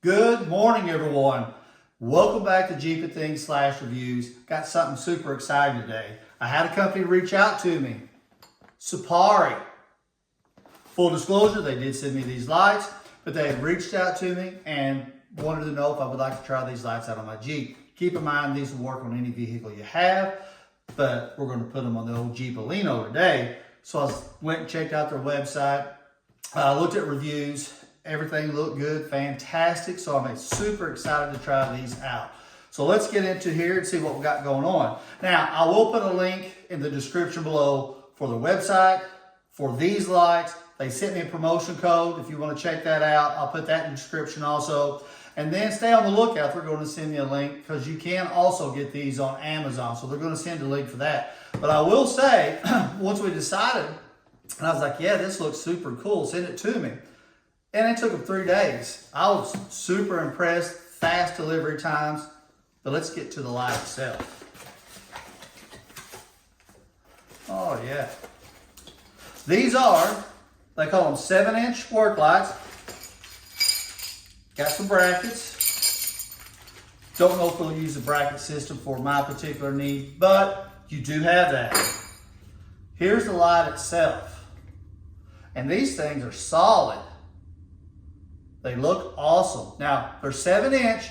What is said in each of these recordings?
Good morning, everyone. Welcome back to Jeep and Things /Reviews. Got something super exciting today. I had a company reach out to me, SUPAREE. Full disclosure, they did send me these lights, but they had reached out to me and wanted to know if I would like to try these lights out on my Jeep. Keep in mind, these will work on any vehicle you have, but we're going to put them on the old Jeep Alino today. So I went and checked out their website, looked at reviews. Everything looked good, fantastic. So I'm super excited to try these out. So let's get into here and see what we got going on. Now, I will put a link in the description below for the website, for these lights. They sent me a promotion code. If you want to check that out, I'll put that in the description also. And then stay on the lookout. They're going to send me a link because you can also get these on Amazon. So they're going to send a link for that. But I will say, once we decided, and I was like, yeah, this looks super cool, send it to me. And it took them 3 days. I was super impressed, fast delivery times. But let's get to the light itself. Oh yeah. These are, they call them 7-inch work lights. Got some brackets. Don't know if we'll use the bracket system for my particular need, but you do have that. Here's the light itself. And these things are solid. They look awesome. Now, they're 7-inch.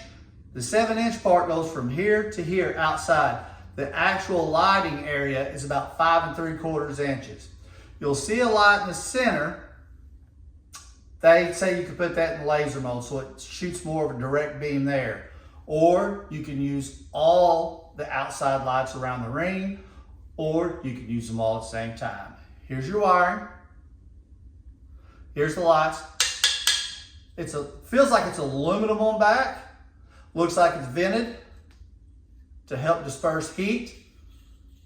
The 7-inch part goes from here to here outside. The actual lighting area is about 5 3/4 inches. You'll see a light in the center. They say you can put that in laser mode so it shoots more of a direct beam there. Or you can use all the outside lights around the ring, or you can use them all at the same time. Here's your wiring. Here's the lights. Feels like it's aluminum on back. Looks like it's vented to help disperse heat,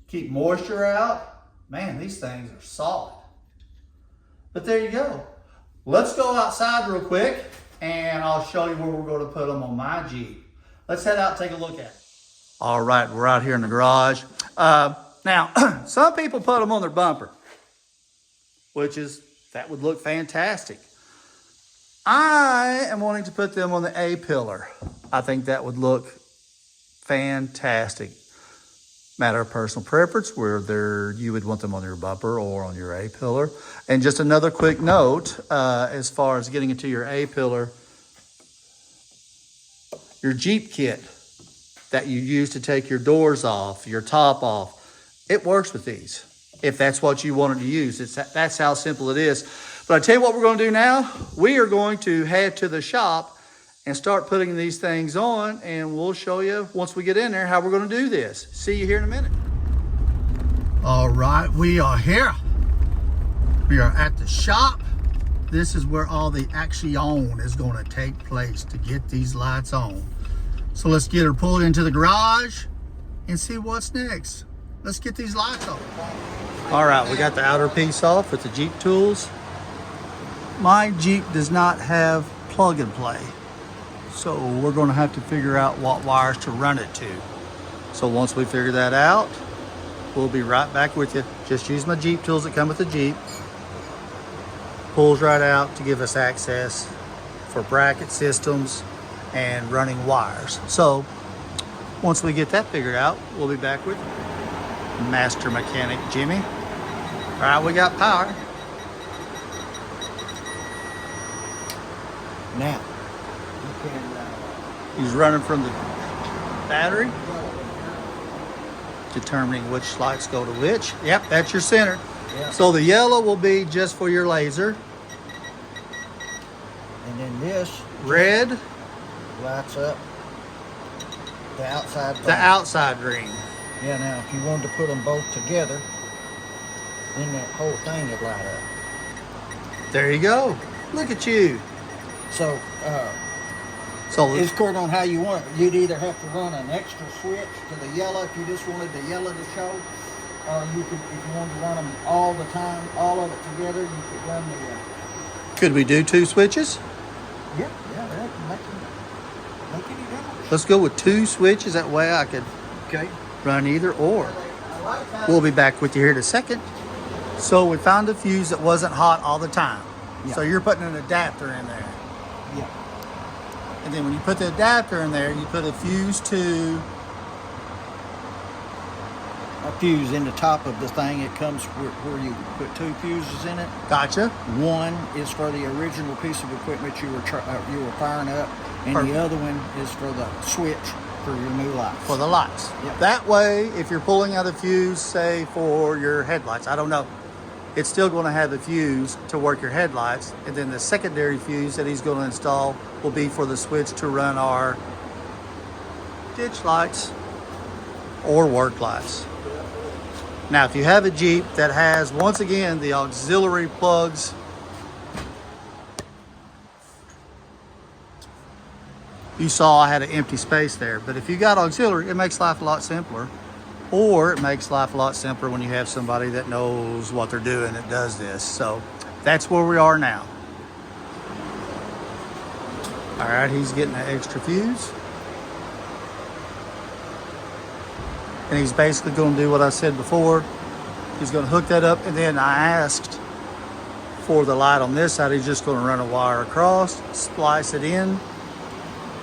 keep moisture out. Man, these things are solid. But there you go. Let's go outside real quick and I'll show you where we're going to put them on my Jeep. Let's head out and take a look at it. All right, we're out here in the garage. Now, some people put them on their bumper, that would look fantastic. I am wanting to put them on the A-pillar. I think that would look fantastic. Matter of personal preference, whether you would want them on your bumper or on your A-pillar. And just another quick note, as far as getting into your A-pillar, your Jeep kit that you use to take your doors off, your top off, it works with these. If that's what you wanted to use, that's how simple it is. But I tell you what we're going to do now. We are going to head to the shop and start putting these things on, and we'll show you once we get in there how we're going to do this. See you here in a minute. All right, we are here. We are at the shop. This is where all the action is going to take place to get these lights on. So let's get her pulled into the garage and see what's next. Let's get these lights on. All right, we got the outer piece off with the Jeep tools. My Jeep does not have plug and play, so we're going to have to figure out what wires to run it to. So once we figure that out, we'll be right back with you. Just use my Jeep tools that come with the Jeep. Pulls right out to give us access for bracket systems and running wires. So once we get that figured out, we'll be back with Master Mechanic Jimmy. All right, we got power. Now, he's running from the battery, determining which lights go to which. Yep, that's your center. Yep. So the yellow will be just for your laser. And then this red lights up the outside ring. The outside ring. Yeah, now if you wanted to put them both together, then that whole thing would light up. There you go. Look at you. So it's according on how you want it. You'd either have to run an extra switch to the yellow if you just wanted the yellow to show, or you could, if you wanted to run them all the time, all of it together, you could run the. Could we do 2 switches? Yeah, that can make any difference. Let's go with 2 switches. That way I could run either or. We'll be back with you here in a second. So we found a fuse that wasn't hot all the time. Yeah. So you're putting an adapter in there. Yeah. And then when you put the adapter in there, you put a fuse to... A fuse in the top of the thing. It comes where you put 2 fuses in it. Gotcha. One is for the original piece of equipment you were firing up, and Perfect. the other one is for the switch for your new lights. For the lights. Yep. That way, if you're pulling out a fuse, say for your headlights, I don't know, it's still going to have a fuse to work your headlights, and then the secondary fuse that he's going to install will be for the switch to run our ditch lights or work lights. Now, if you have a Jeep that has, once again, the auxiliary plugs, you saw I had an empty space there, but if you got auxiliary, it makes life a lot simpler. Or it makes life a lot simpler when you have somebody that knows what they're doing that does this. So that's where we are now. All right, he's getting an extra fuse. And he's basically going to do what I said before. He's going to hook that up, and then I asked for the light on this side. He's just going to run a wire across, splice it in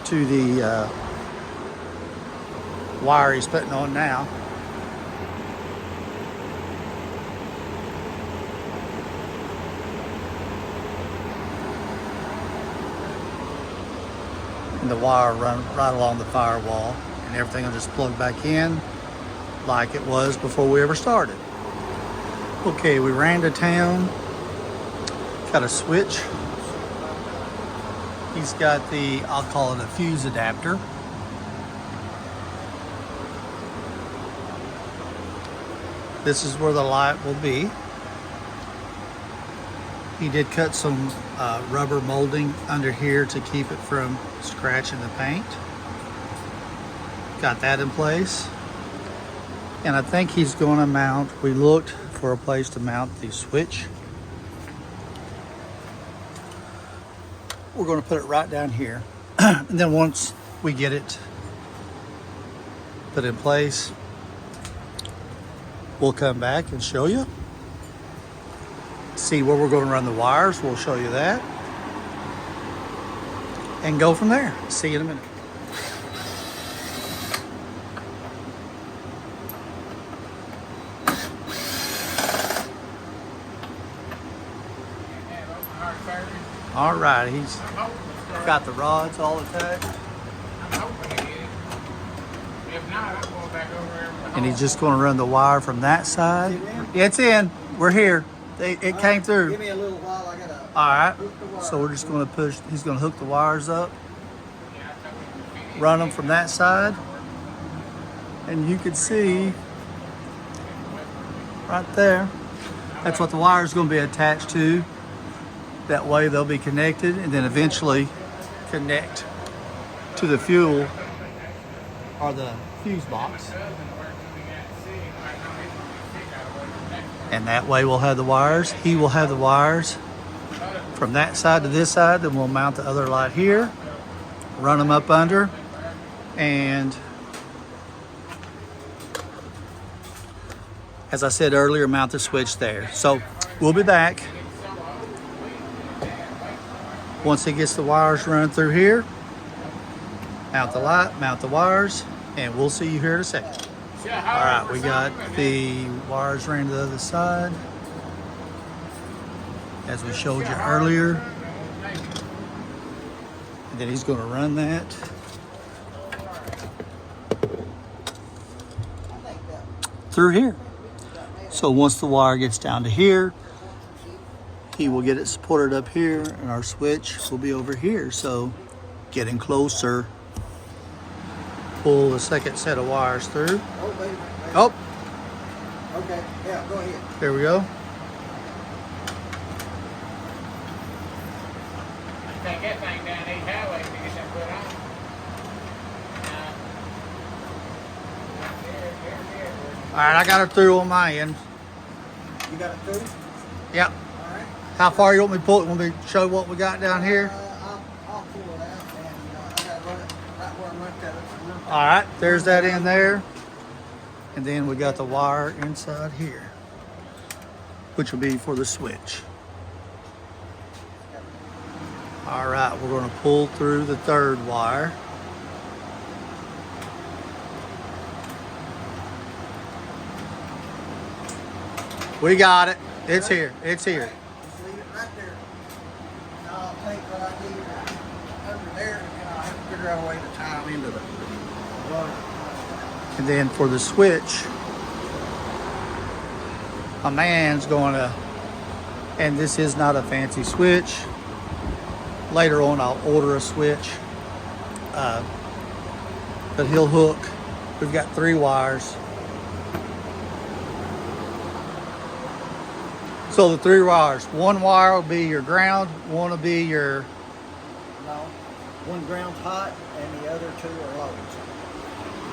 to the wire he's putting on now. And the wire run right along the firewall, and everything will just plug back in like it was before we ever started. Okay, we ran to town, got a switch. He's got the, I'll call it a fuse adapter. This is where the light will be. He did cut some rubber molding under here to keep it from scratching the paint. Got that in place. And I think he's going to mount, we looked for a place to mount the switch. We're going to put it right down here. And then once we get it put in place, we'll come back and show you. See where we're going to run the wires. We'll show you that. And go from there. See you in a minute. All right, he's got the rods all attached. And he's just going to run the wire from that side. It's in. We're here. It came through. Give me a little while. I gotta. All right. So we're just going to push. He's going to hook the wires up, run them from that side, and you can see right there. That's what the wire is going to be attached to. That way they'll be connected, and then eventually connect to the fuel or the fuse box. And that way we'll have the wires. He will have the wires from that side to this side. Then we'll mount the other light here, run them up under, and as I said earlier, mount the switch there. So we'll be back once he gets the wires running through here. Mount the light, mount the wires, and we'll see you here in a second. All right, we got the wires running to the other side, as we showed you earlier. And then he's going to run that through here. So once the wire gets down to here, he will get it supported up here, and our switch will be over here. So getting closer. Pull the second set of wires through. Oh, baby. Oh, Okay. Yeah. Go ahead. there we go. Take that thing down these highways to get that put on. All right, I got her through on my end. You got it through. Yep. All right. How far you want me to pull it? Want me to show what we got down here? I'll pull it out, and I gotta run it right where I looked at it. All right, there's that in there. And then we got the wire inside here, which will be for the switch. All right, we're going to pull through the third wire. We got it. It's here. It's here. Just leave it right there. Now I'll take what I need under there, and I'll have to figure out a way to tie them into the wire. And then for the switch, a man's going to, and this is not a fancy switch. Later on, I'll order a switch, but he'll hook. We've got 3 wires. So the 3 wires, 1 wire will be your ground, 1 will be your... No, one ground's hot and the other 2 are loads.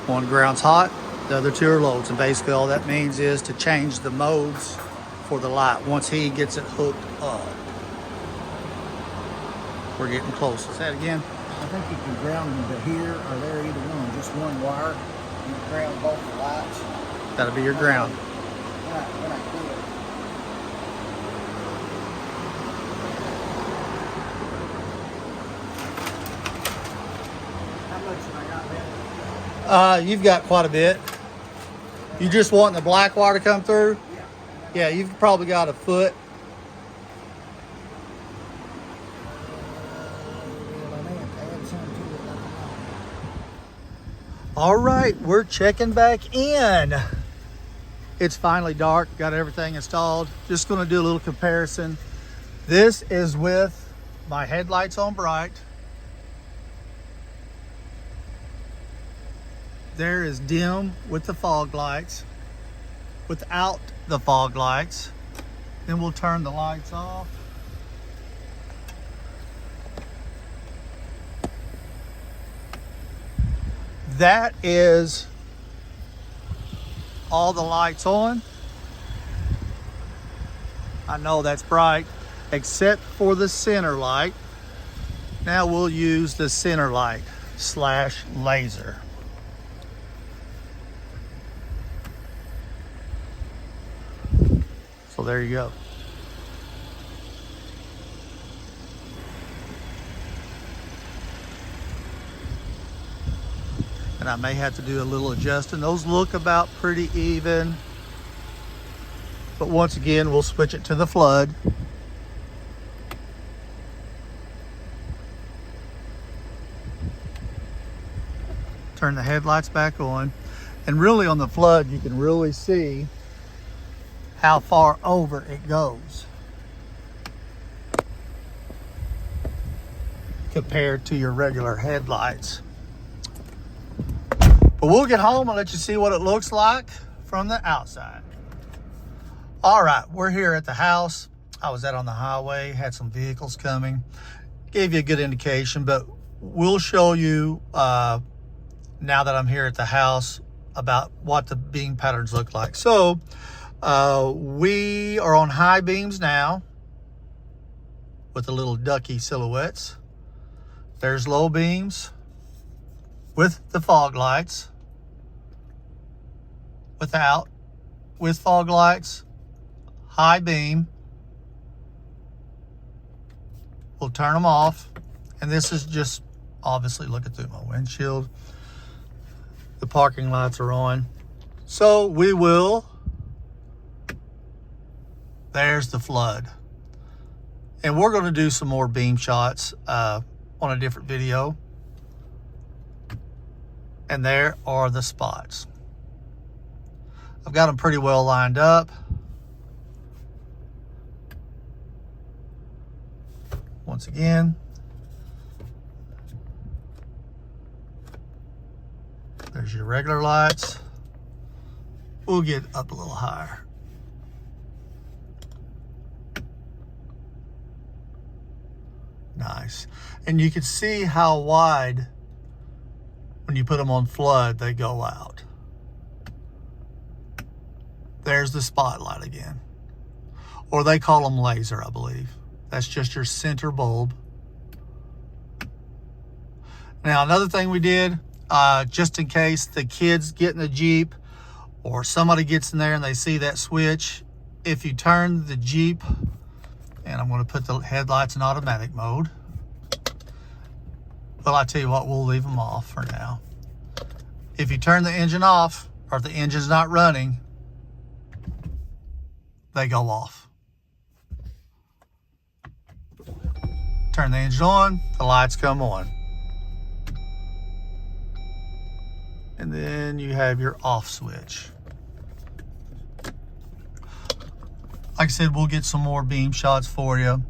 1 ground's hot, the other 2 are loads. And basically all that means is to change the modes for the light once he gets it hooked up. We're getting close. Say that again. I think you can ground them to here or there, either one, just 1 wire. You can ground both the lights. That'll be your ground. When I do it. How much have I got left? You've got quite a bit. You just want the black wire to come through? Yeah. Yeah, you've probably got a foot. All right, we're checking back in. It's finally dark, got everything installed. Just gonna do a little comparison. This is with my headlights on bright. There is dim with the fog lights. Without the fog lights, then we'll turn the lights off. That is all the lights on. I know that's bright, except for the center light. Now we'll use the center light / laser. So there you go. And I may have to do a little adjusting. Those look about pretty even. But once again, we'll switch it to the flood. Turn the headlights back on. And really on the flood, you can really see how far over it goes compared to your regular headlights. But we'll get home and let you see what it looks like from the outside. All right, we're here at the house. I was out on the highway, had some vehicles coming. Gave you a good indication, but we'll show you now that I'm here at the house about what the beam patterns look like. So we are on high beams now with the little ducky silhouettes. There's low beams with the fog lights, without, with fog lights, high beam. We'll turn them off. And this is just obviously looking through my windshield. The parking lights are on. So we will, there's the flood. And we're gonna do some more beam shots on a different video. And there are the spots. I've got them pretty well lined up. Once again, there's your regular lights. We'll get up a little higher. Nice. And you can see how wide, when you put them on flood, they go out. There's the spotlight again. Or they call them laser, I believe. That's just your center bulb. Now, another thing we did, just in case the kids get in the Jeep or somebody gets in there and they see that switch, if you turn the Jeep, and I'm going to put the headlights in automatic mode. Well, I tell you what, we'll leave them off for now. If you turn the engine off, or if the engine's not running, they go off. Turn the engine on, the lights come on. And then you have your off switch. Like I said, we'll get some more beam shots for you.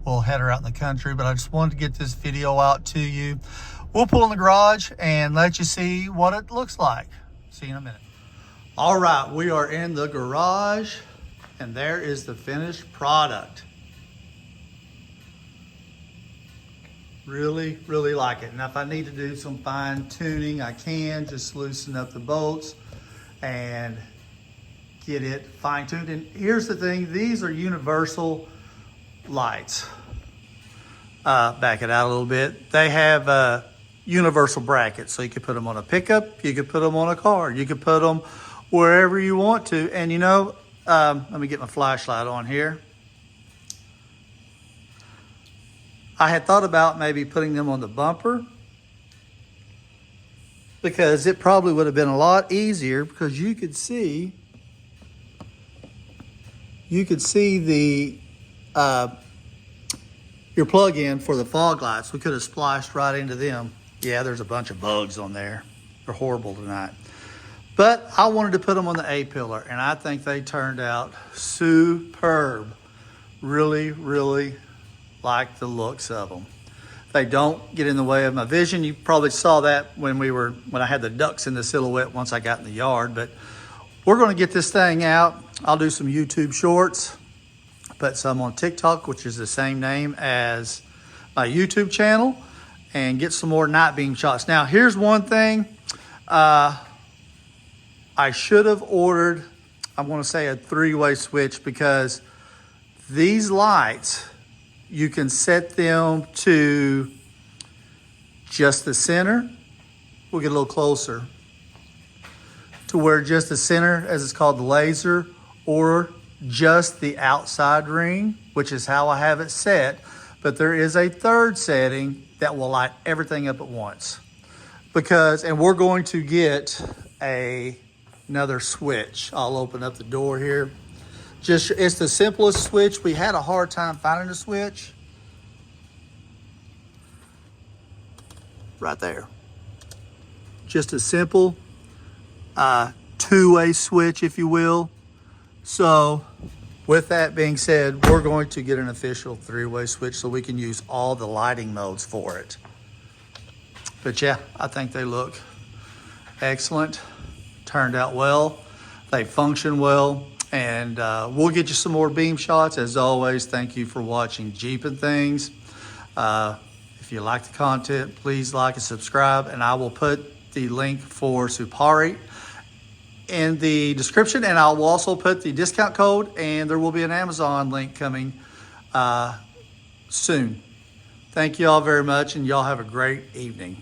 We'll head her out in the country, but I just wanted to get this video out to you. We'll pull in the garage and let you see what it looks like. See you in a minute. All right, we are in the garage and there is the finished product. Really, really like it. Now, if I need to do some fine tuning, I can just loosen up the bolts and get it fine tuned. And here's the thing, these are universal lights. Back it out a little bit. They have universal brackets, so you could put them on a pickup, you could put them on a car, you could put them wherever you want to. And you know, let me get my flashlight on here. I had thought about maybe putting them on the bumper because it probably would have been a lot easier because you could see the your plug-in for the fog lights. We could have spliced right into them. Yeah, there's a bunch of bugs on there. They're horrible tonight. But I wanted to put them on the A-pillar, and I think they turned out superb. Really, really like the looks of them. They don't get in the way of my vision. You probably saw that when I had the ducks in the silhouette once I got in the yard. But we're going to get this thing out. I'll do some YouTube shorts. Put some on TikTok, which is the same name as my YouTube channel, and get some more night beam shots. Now, here's one thing. I should have ordered, I'm going to say a 3-way switch, because these lights, you can set them to just the center. We'll get a little closer to where just the center, as it's called, the laser, or just the outside ring, which is how I have it set. But there is a third setting that will light everything up at once. And we're going to get another switch. I'll open up the door here. It's the simplest switch. We had a hard time finding a switch. Right there. Just a simple 2-way switch, if you will. So with that being said, we're going to get an official 3-way switch so we can use all the lighting modes for it. But yeah, I think they look excellent. Turned out well. They function well. And we'll get you some more beam shots. As always, thank you for watching Jeep and Things. If you like the content, please like and subscribe. And I will put the link for SUPAREE in the description, and I will also put the discount code, and there will be an Amazon link coming soon. Thank you all very much, and y'all have a great evening.